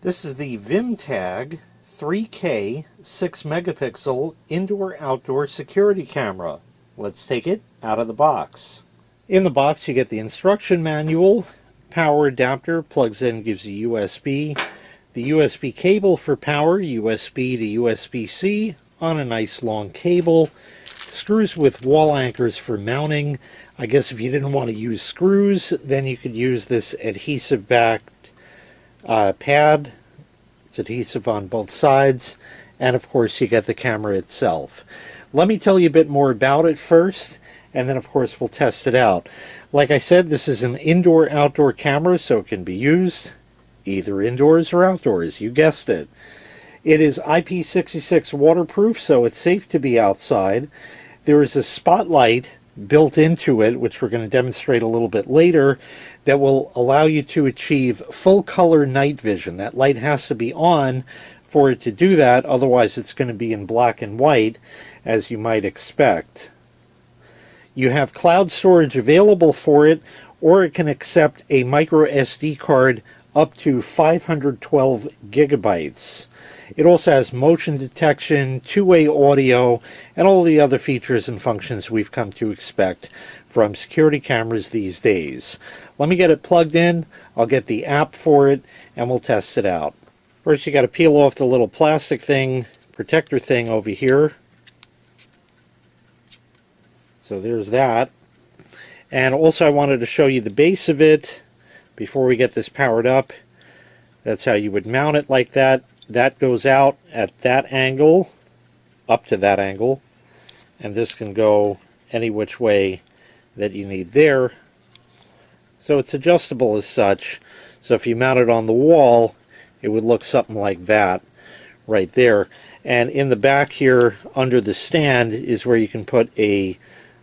This is the Vimtag 3K 6 megapixel indoor-outdoor security camera. Let's take it out of the box. In the box you get the instruction manual, power adapter, plugs in, gives you USB, the USB cable for power, USB to USB-C on a nice long cable, screws with wall anchors for mounting. I guess if you didn't want to use screws, then you could use this adhesive-backed pad. It's adhesive on both sides, and of course you get the camera itself. Let me tell you a bit more about it first, and then of course we'll test it out. Like I said, this is an indoor-outdoor camera, so it can be used either indoors or outdoors. You guessed it. It is IP66 waterproof, so it's safe to be outside. There is a spotlight built into it, which we're going to demonstrate a little bit later, that will allow you to achieve full color night vision. That light has to be on for it to do that, otherwise it's going to be in black and white, as you might expect. You have cloud storage available for it, or it can accept a microSD card up to 512 gigabytes. It also has motion detection, two-way audio, and all the other features and functions we've come to expect from security cameras these days. Let me get it plugged in, I'll get the app for it, and we'll test it out. First you got to peel off the little plastic thing, protector thing over here. So there's that. And also I wanted to show you the base of it before we get this powered up. That's how you would mount it, like that. That goes out at that angle, up to that angle, and this can go any which way that you need there. So it's adjustable as such, so if you mount it on the wall, it would look something like that right there. And in the back here, under the stand, is where you can put a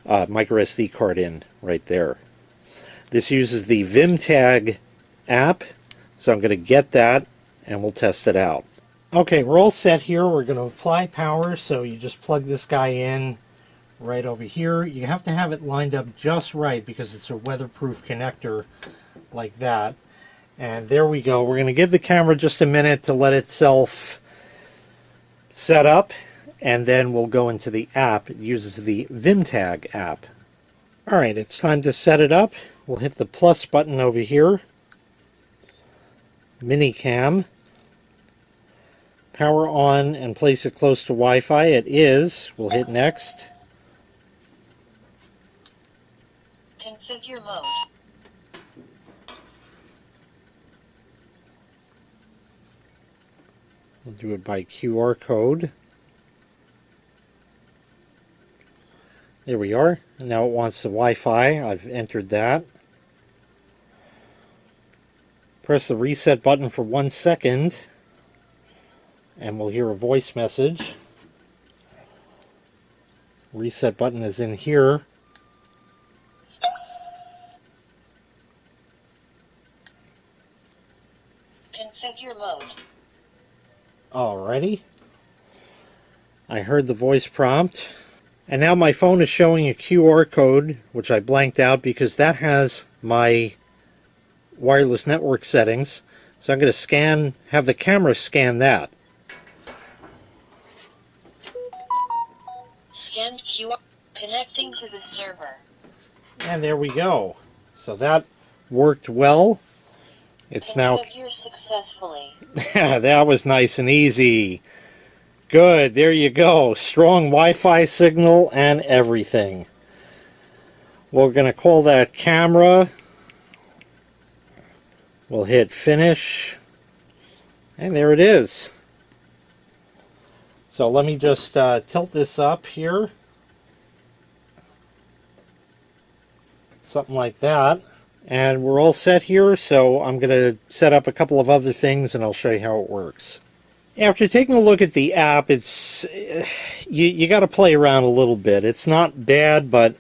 microSD card in, right there. This uses the Vimtag app, so I'm going to get that, and we'll test it out. Okay, we're all set here. We're going to apply power, so you just plug this guy in right over here. You have to have it lined up just right because it's a weatherproof connector like that. And there we go. We're going to give the camera just a minute to let itself set up, and then we'll go into the app. It uses the Vimtag app. Alright, it's time to set it up. We'll hit the plus button over here. Minicam. Power on and place it close to Wi-Fi. It is. We'll hit next. Configure mode. We'll do it by QR code. There we are. And now it wants the Wi-Fi. I've entered that. Press the reset button for 1 second. And we'll hear a voice message. Reset button is in here. Configure mode. Alrighty. I heard the voice prompt. And now my phone is showing a QR code, which I blanked out because that has my wireless network settings. So I'm going to have the camera scan that. Scanned QR connecting to the server. And there we go. So that worked well. It's now Configure successfully. that was nice and easy. Good, there you go. Strong Wi-Fi signal and everything. We're going to call that camera. We'll hit finish. And there it is. So let me just tilt this up here. Something like that. And we're all set here, so I'm going to set up a couple of other things and I'll show you how it works. After taking a look at the app, it's you got to play around a little bit. It's not bad, but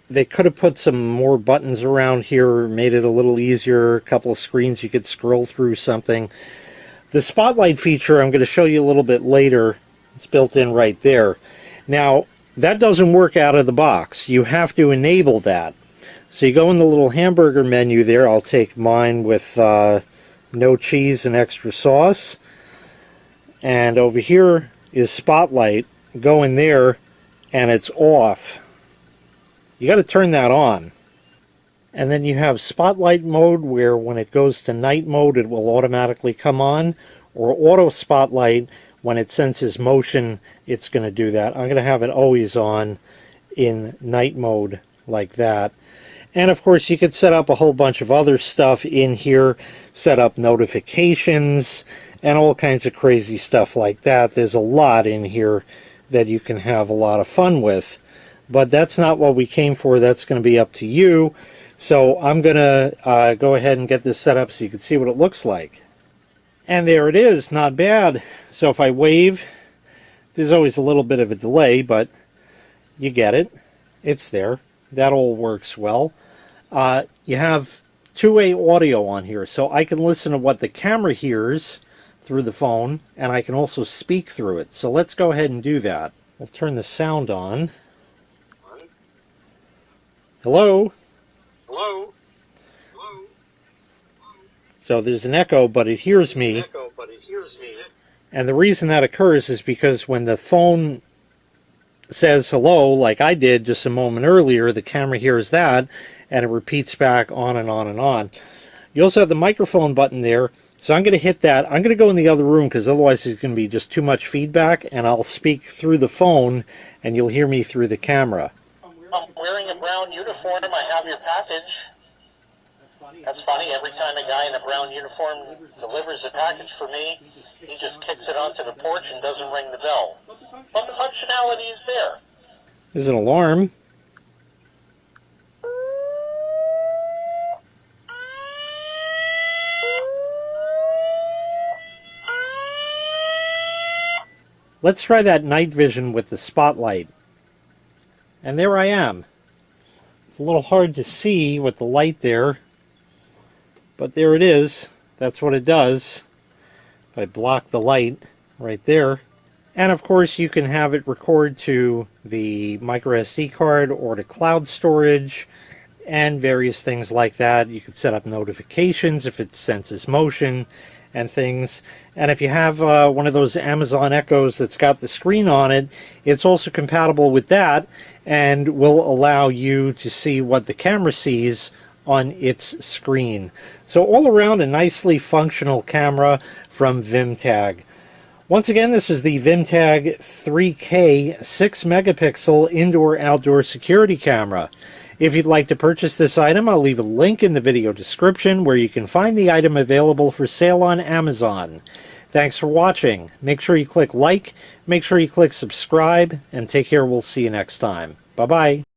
they could have put some more buttons around here, made it a little easier, a couple of screens you could scroll through something. The spotlight feature I'm going to show you a little bit later. It's built in right there. Now, that doesn't work out of the box. You have to enable that. So you go in the little hamburger menu there. I'll take mine with no cheese and extra sauce. And over here is spotlight. Go in there and it's off. You got to turn that on. And then you have spotlight mode, where when it goes to night mode it will automatically come on, or auto spotlight, when it senses motion it's going to do that. I'm going to have it always on in night mode like that. And of course you could set up a whole bunch of other stuff in here, set up notifications and all kinds of crazy stuff like that. There's a lot in here that you can have a lot of fun with. But that's not what we came for. That's going to be up to you. So I'm going to go ahead and get this set up so you can see what it looks like. And there it is. Not bad. So if I wave, there's always a little bit of a delay, but you get it. It's there. That all works well. You have two-way audio on here, so I can listen to what the camera hears through the phone, and I can also speak through it. So let's go ahead and do that. We'll turn the sound on. Hello? Hello? Hello? So there's an echo, but it hears me. And the reason that occurs is because when the phone says hello, like I did just a moment earlier, the camera hears that, and it repeats back on and on and on. You also have the microphone button there, so I'm going to hit that. I'm going to go in the other room because otherwise there's going to be just too much feedback, and I'll speak through the phone, and you'll hear me through the camera. I'm wearing a brown uniform. I have your package. That's funny. Every time a guy in a brown uniform delivers a package for me, he just kicks it onto the porch and doesn't ring the bell. But the functionality is there. There's an alarm. Let's try that night vision with the spotlight. And there I am. It's a little hard to see with the light there, but there it is. That's what it does. If I block the light right there. And of course you can have it record to the microSD card or to cloud storage and various things like that. You could set up notifications if it senses motion and things. And if you have one of those Amazon Echoes that's got the screen on it, it's also compatible with that and will allow you to see what the camera sees on its screen. So all around a nicely functional camera from Vimtag. Once again, this is the Vimtag 3K 6 megapixel indoor-outdoor security camera. If you'd like to purchase this item, I'll leave a link in the video description where you can find the item available for sale on Amazon. Thanks for watching. Make sure you click like, make sure you click subscribe, and take care. We'll see you next time. Bye-bye.